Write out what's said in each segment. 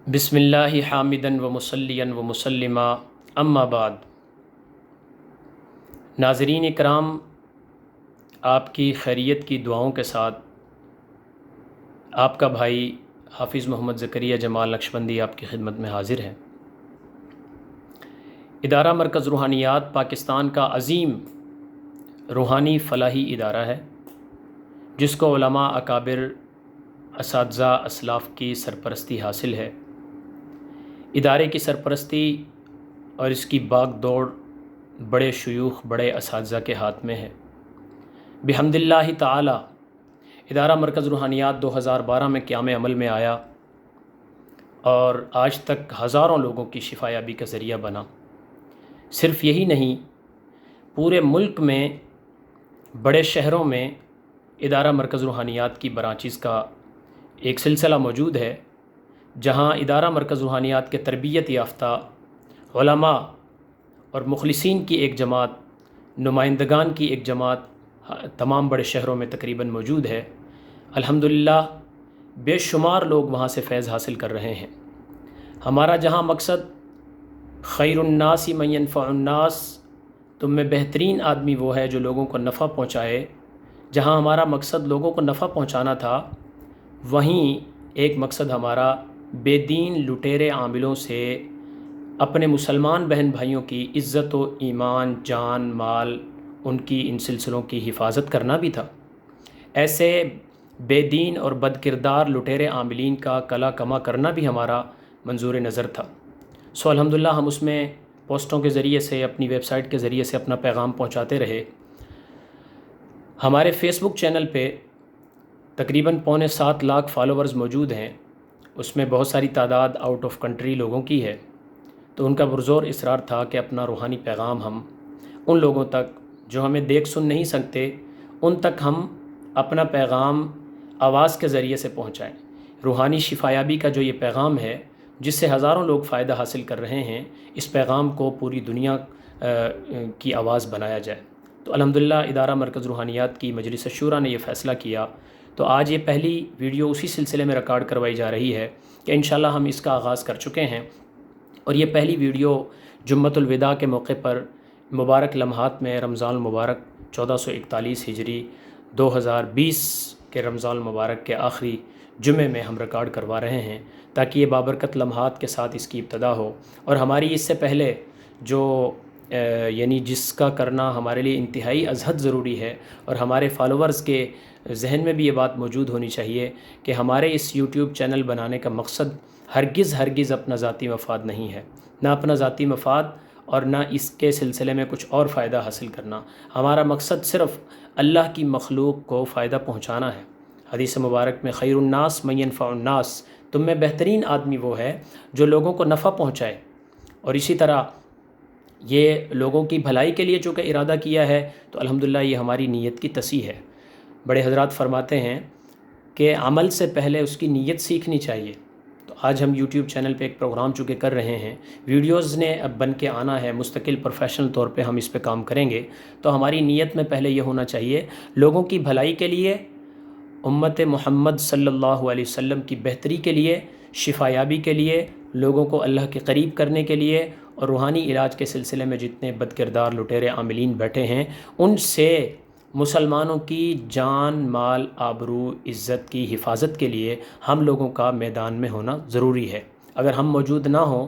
बिस्मिल्लाह हामिदन व मुसल्लियन व मुसल्लिमा अम्मा बाद। नाज़रीन इकराम, आपकी खैरियत की दुआओं के साथ आपका भाई हाफिज़ मोहम्मद ज़करिया जमाल नक्शबंदी आपकी खिदमत में हाज़िर है। इदारा मरकज़ रूहानियात पाकिस्तान का अज़ीम रूहानी फ़लाही इदारा है, जिसको उलमा अकाबिर असातिज़ा असलाफ़ की सरपरस्ती हासिल है। इदारे की सरपरस्ती और इसकी बाग दौड़ बड़े शयूख, बड़े असातिज़ा के हाथ में है। बिहम्दिल्लाहि ताला इदारा मरकज़ रूहानियात 2012 में क़याम अमल में आया और आज तक हज़ारों लोगों की शिफायाबी का ज़रिया बना। सिर्फ़ यही नहीं, पूरे मुल्क में बड़े शहरों में इदारा मरकज़ रूहानियात की ब्रांचेस का एक सिलसिला मौजूद है, जहाँ इदारा मरकज़ रूहानियात के तरबियत याफ्ता उलमा और मुखलिसीन की एक जमात, नुमाइंदगान की एक जमात तमाम बड़े शहरों में तकरीबन मौजूद है। अल्हम्दुलिल्लाह बेशुमार लोग वहाँ से फ़ैज़ हासिल कर रहे हैं। हमारा जहाँ मकसद खैरुन्नासी मन यनफ़उन्नास, तुम में बेहतरीन आदमी वो है जो लोगों को नफ़ा पहुँचाए, जहाँ हमारा मकसद लोगों को नफ़ा पहुँचाना था, वहीं एक मकसद हमारा बेदीन लुटेरे आमिलों से अपने मुसलमान बहन भाइयों की इज़्ज़त व ईमान, जान माल, उनकी इन सिलसिलों की हिफाजत करना भी था। ऐसे बेदीन और बदकिरदार लुटेरे आमिलीन का कला कमा करना भी हमारा मंजूर नज़र था। सो अल्हम्दुलिल्लाह हम उसमें पोस्टों के ज़रिए से, अपनी वेबसाइट के ज़रिए से अपना पैगाम पहुँचाते रहे। हमारे फ़ेसबुक चैनल पे तकरीबन 7.25 लाख फ़ॉलोवर्स मौजूद हैं। उसमें बहुत सारी तादाद आउट ऑफ कंट्री लोगों की है। तो उनका पुरज़ोर इसरार था कि अपना रूहानी पैगाम हम उन लोगों तक जो हमें देख सुन नहीं सकते, उन तक हम अपना पैगाम आवाज़ के ज़रिए से पहुँचाएँ। रूहानी शिफायाबी का जो ये पैगाम है, जिससे हज़ारों लोग फ़ायदा हासिल कर रहे हैं, इस पैगाम को पूरी दुनिया की आवाज़ बनाया जाए। तो अल्हम्दुलिल्लाह इदारा मरकज़ रूहानियात की मजलिस शूरा ने यह फ़ैसला किया। तो आज ये पहली वीडियो उसी सिलसिले में रिकॉर्ड करवाई जा रही है कि इंशाअल्लाह हम इसका आगाज़ कर चुके हैं। और ये पहली वीडियो जुम्मतुल विदा के मौके पर मुबारक लम्हात में रमज़ान मुबारक 1441 हिजरी 2020 के रमज़ान मुबारक के आखिरी जुमे में हम रिकॉर्ड करवा रहे हैं, ताकि ये बाबरकत लम्हात के साथ इसकी इब्तदा हो। और हमारी इससे पहले जो यानी जिसका करना हमारे लिए इंतहाई अज़हद ज़रूरी है, और हमारे फॉलोअर्स के जहन में भी ये बात मौजूद होनी चाहिए कि हमारे इस यूट्यूब चैनल बनाने का मकसद हरगिज़ अपना ज़ाती मफाद नहीं है, ना अपना ज़ाती मफाद और ना इसके सिलसिले में कुछ और फ़ायदा हासिल करना। हमारा मकसद सिर्फ़ अल्लाह की मखलूक को फ़ायदा पहुँचाना है। हदीस मुबारक में खैरुन्नास मन यनफ़उन्नास, तुम में बेहतरीन आदमी वो है जो लोगों को नफ़ा पहुँचाए। और इसी तरह ये लोगों की भलाई के लिए चूँकि इरादा किया है, तो अल्हम्दुलिल्लाह ये हमारी नीयत की तस्हीह है। बड़े हज़रात फरमाते हैं कि अमल से पहले उसकी नीयत सीखनी चाहिए। तो आज हम यूट्यूब चैनल पे एक प्रोग्राम चूँकि कर रहे हैं, वीडियोज़ ने अब बन के आना है, मुस्तकिल प्रोफेशनल तौर पे हम इस पे काम करेंगे। तो हमारी नीयत में पहले ये होना चाहिए लोगों की भलाई के लिए, उम्मत मोहम्मद सल्लल्लाहु अलैहि वसल्लम की बेहतरी के लिए, शिफायाबी के लिए, लोगों को अल्लाह के करीब करने के लिए, और रूहानी इलाज के सिलसिले में जितने बदकिरदार लुटेरे आमिलीन बैठे हैं, उनसे मुसलमानों की जान माल आबरू इज़्ज़त की हिफाजत के लिए हम लोगों का मैदान में होना ज़रूरी है। अगर हम मौजूद ना हों,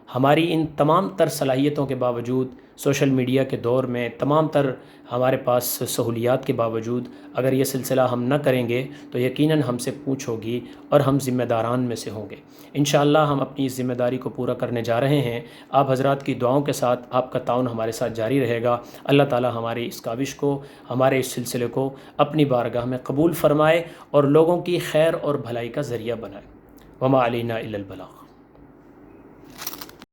हमारी इन तमाम तर सलाहियतों के बावजूद, सोशल मीडिया के दौर में तमाम तर हमारे पास सहूलियात के बावजूद, अगर ये सिलसिला हम न करेंगे तो यकीनन हमसे पूछ होगी और हम ज़िम्मेदारान में से होंगे। इंशाअल्लाह हम अपनी इस ज़िम्मेदारी को पूरा करने जा रहे हैं। आप हज़रात की दुआओं के साथ आपका ताउन हमारे साथ जारी रहेगा। अल्लाह ताला हमारी इस काविश को, हमारे इस सिलसिले को अपनी बारगाह में कबूल फ़रमाए और लोगों की खैर और भलाई का ज़रिया बनाए। वमा अलैना इल्लल बलाग।